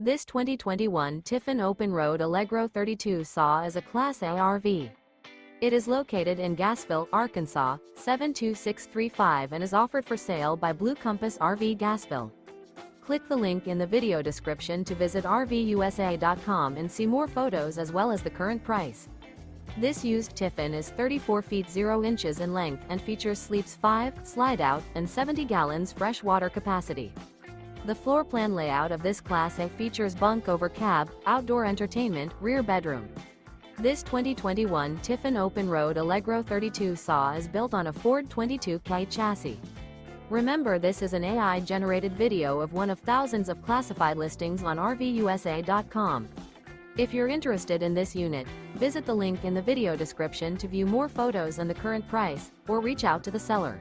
This 2021 Tiffin Open Road Allegro 32 SAW is a Class A RV. It is located in Gassville, Arkansas, 72635 and is offered for sale by Blue Compass RV Gassville. Click the link in the video description to visit RVUSA.com and see more photos as well as the current price. This used Tiffin is 34 feet 0 inches in length and features sleeps 5, slide-out, and 70 gallons fresh water capacity. The floor plan layout of this Class A features bunk over cab, outdoor entertainment, rear bedroom. This 2021 Tiffin Open Road Allegro 32 SAW is built on a Ford 22K chassis. Remember, this is an AI-generated video of one of thousands of classified listings on RVUSA.com. If you're interested in this unit, visit the link in the video description to view more photos and the current price, or reach out to the seller.